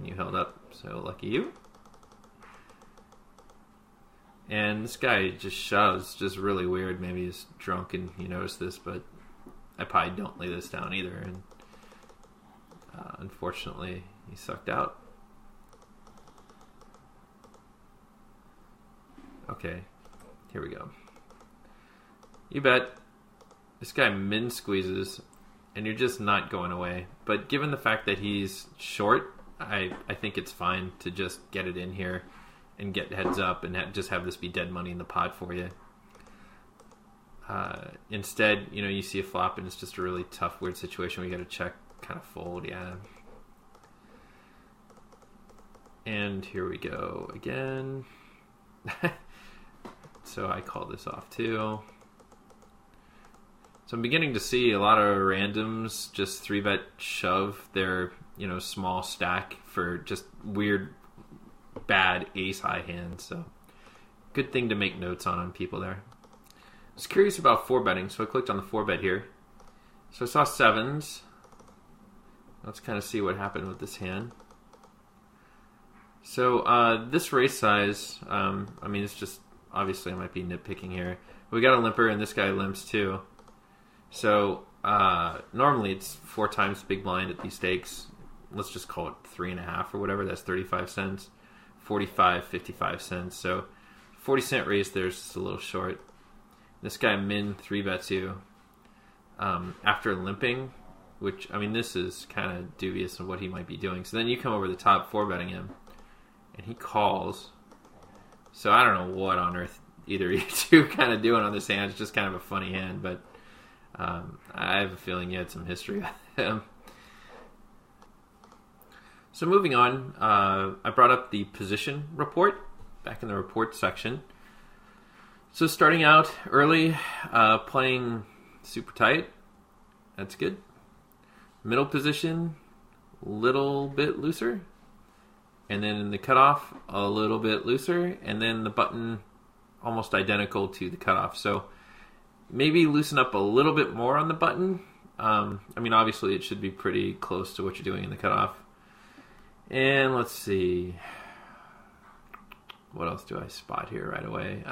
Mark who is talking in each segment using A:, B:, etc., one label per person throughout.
A: and you held up, so lucky you. And this guy just shoves, just really weird. Maybe he's drunk and he noticed this, but I probably don't lay this down either. And unfortunately, he sucked out. Okay, here we go. You bet. This guy min squeezes, and you're just not going away. But given the fact that he's short, I think it's fine to just get it in here and get heads up and just have this be dead money in the pot for you. Instead, you know, you see a flop and it's just a really tough, weird situation. We got to check, kind of fold, yeah. And here we go again. So I call this off too. So I'm beginning to see a lot of randoms just 3-bet shove their, you know, small stack for just weird, bad ace-high hands. So good thing to make notes on people there. I was curious about 4-betting, so I clicked on the 4-bet here. So I saw 7s. Let's kind of see what happened with this hand. So this raise size, I mean, it's just, obviously I might be nitpicking here. We got a limper and this guy limps too. So normally it's 4 times big blind at these stakes. Let's just call it 3.5 or whatever. That's 35 cents. 45, 55 cents. So 40-cent raise there's just a little short. This guy min 3-bets you after limping, which, I mean, this is kind of dubious of what he might be doing. So then you come over the top 4-betting him, and he calls. So I don't know what on earth either of you two kind of doing on this hand. It's just kind of a funny hand, but I have a feeling you had some history with him. So moving on, I brought up the position report back in the report section. So starting out early, playing super tight. That's good. Middle position, little bit looser. And then in the cutoff, a little bit looser. And then the button almost identical to the cutoff. So maybe loosen up a little bit more on the button. I mean, obviously it should be pretty close to what you're doing in the cutoff. And let's see. What else do I spot here right away?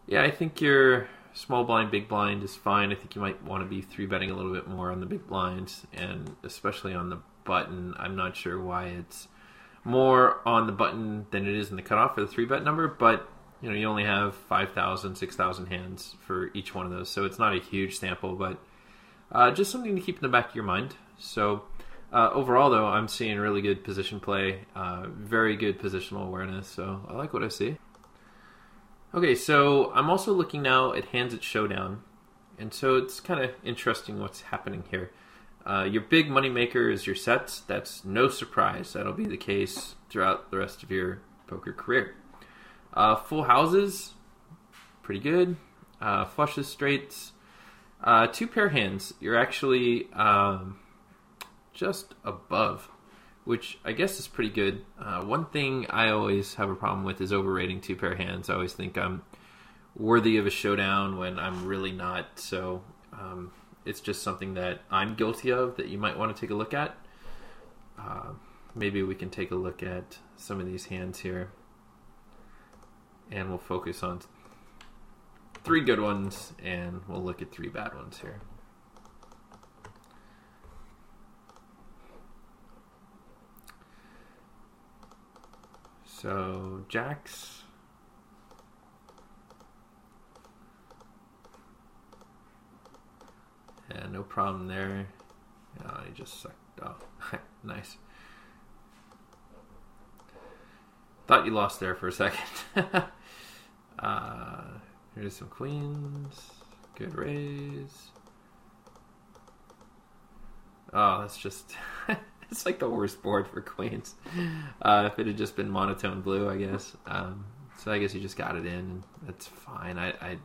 A: Yeah, I think your small blind, big blind is fine. I think you might want to be 3-betting a little bit more on the big blinds, and especially on the button. I'm not sure why it's more on the button than it is in the cutoff for the 3-bet number, but you know, you only have 5,000, 6,000 hands for each one of those, so it's not a huge sample, but just something to keep in the back of your mind. So overall, though, I'm seeing really good position play, very good positional awareness, so I like what I see. Okay, so I'm also looking now at hands at showdown, and so it's kind of interesting what's happening here. Your big moneymaker is your sets. That's no surprise. That'll be the case throughout the rest of your poker career. Full houses, pretty good. Flushes, straights, 2 pair hands. You're actually just above, which I guess is pretty good. One thing I always have a problem with is overrating 2 pair hands. I always think I'm worthy of a showdown when I'm really not. So it's just something that I'm guilty of that you might want to take a look at. Maybe we can take a look at some of these hands here, and we'll focus on 3 good ones, and we'll look at 3 bad ones here. So, jacks. Yeah, no problem there. Oh, he just sucked. Oh, nice. Thought you lost there for a second. Here's some queens. Good raise. Oh, that's just... It's like the worst board for queens. If it had just been monotone blue, I guess. So I guess you just got it in, and that's fine. I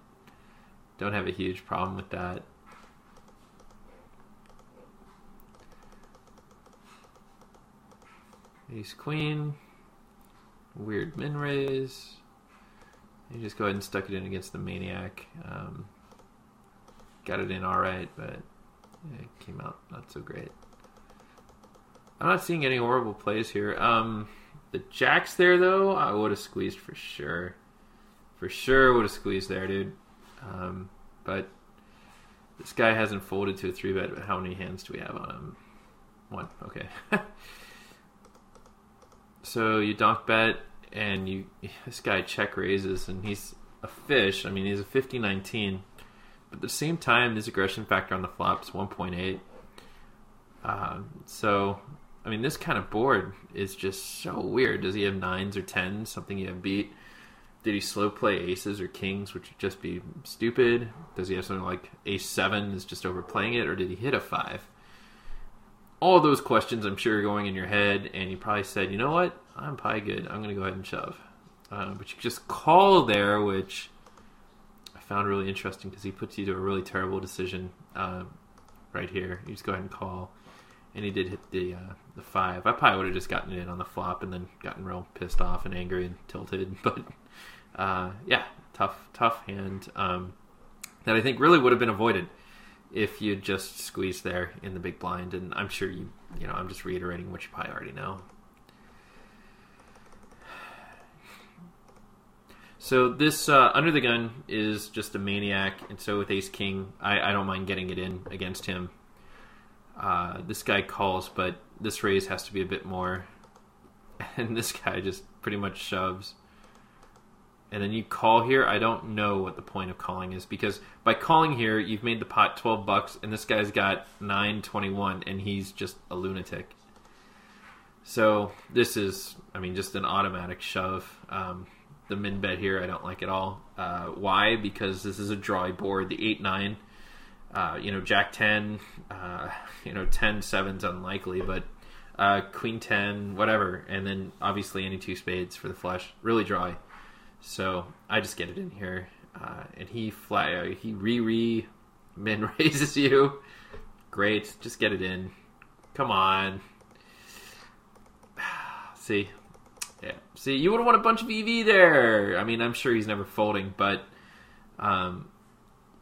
A: don't have a huge problem with that. Ace queen. Weird min raise. You just go ahead and stuck it in against the maniac. Got it in alright, but it came out not so great. I'm not seeing any horrible plays here. The jacks there, though, I would have squeezed for sure. For sure would have squeezed there, dude. But this guy hasn't folded to a 3-bet. How many hands do we have on him? 1. Okay. So you donk bet, and this guy check raises, and he's a fish. I mean, he's a 50-19. But at the same time, his aggression factor on the flop is 1.8. So, I mean, this kind of board is just so weird. Does he have 9s or 10s, something you have beat? Did he slow play aces or kings, which would just be stupid? Does he have something like ace-7 is just overplaying it, or did he hit a 5? All of those questions, I'm sure, are going in your head, and you probably said, you know what? I'm probably good. I'm going to go ahead and shove. But you just call there, which I found really interesting because he puts you to a really terrible decision right here. You just go ahead and call. And he did hit the 5. I probably would have just gotten it in on the flop and then gotten real pissed off and angry and tilted. But yeah, tough hand that I think really would have been avoided if you'd just squeezed there in the big blind. And I'm sure you know, I'm just reiterating what you probably already know. So this under the gun is just a maniac, and so with ace king, I don't mind getting it in against him. This guy calls, but this raise has to be a bit more, and this guy just pretty much shoves. And then you call here. I don't know what the point of calling is, because by calling here, you've made the pot 12 bucks, and this guy's got 9.21, and he's just a lunatic. So this is, I mean, just an automatic shove. The min bet here, I don't like at all. Why? Because this is a drawy board. The 8-9, you know, Jack 10, you know, 10-7's unlikely, but Queen 10, whatever, and then obviously any 2 spades for the flush, really dry. So I just get it in here, and he min raises you. Great, just get it in. Come on. See. Yeah. See, you would have won a bunch of EV there. I mean, I'm sure he's never folding, but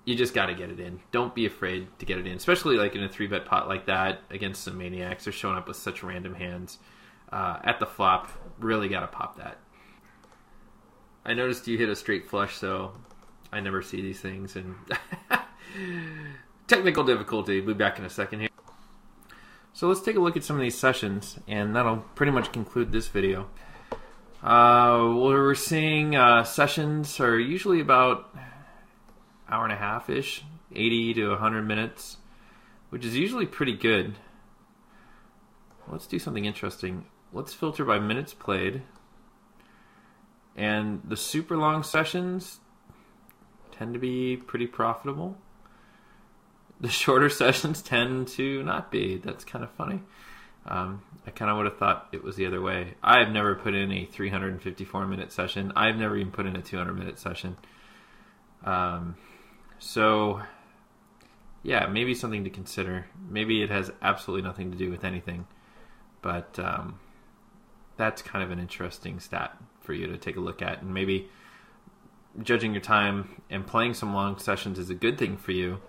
A: you just got to get it in. Don't be afraid to get it in, especially like in a 3-bet pot like that against some maniacs. They're showing up with such random hands at the flop. Really got to pop that. I noticed you hit a straight flush, so I never see these things. And technical difficulty. We'll be back in a second here. So let's take a look at some of these sessions, and that'll pretty much conclude this video. We're seeing sessions are usually about hour and a half-ish, 80 to 100 minutes, which is usually pretty good. Let's do something interesting. Let's filter by minutes played. And the super long sessions tend to be pretty profitable. The shorter sessions tend to not be. That's kind of funny. I kind of would have thought it was the other way. I've never put in a 354-minute session. I've never even put in a 200-minute session. So, yeah, maybe something to consider. Maybe it has absolutely nothing to do with anything. But that's kind of an interesting stat for you to take a look at. And maybe judging your time and playing some long sessions is a good thing for you.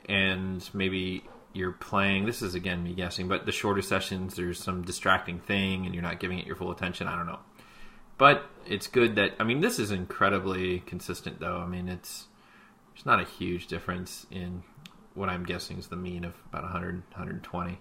A: And maybe you're playing, this is again me guessing, but the shorter sessions, there's some distracting thing and you're not giving it your full attention. I don't know. But it's good that, I mean, this is incredibly consistent though. I mean, there's not a huge difference in what I'm guessing is the mean of about 100, 120.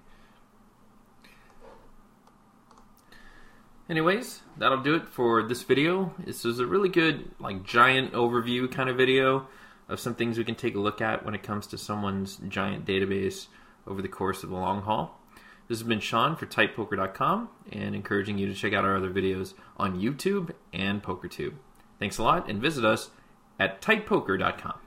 A: Anyways, that'll do it for this video. This is a really good, like, giant overview kind of video of some things we can take a look at when it comes to someone's giant database over the course of the long haul. This has been Sean for TightPoker.com, and encouraging you to check out our other videos on YouTube and PokerTube. Thanks a lot, and visit us at TightPoker.com.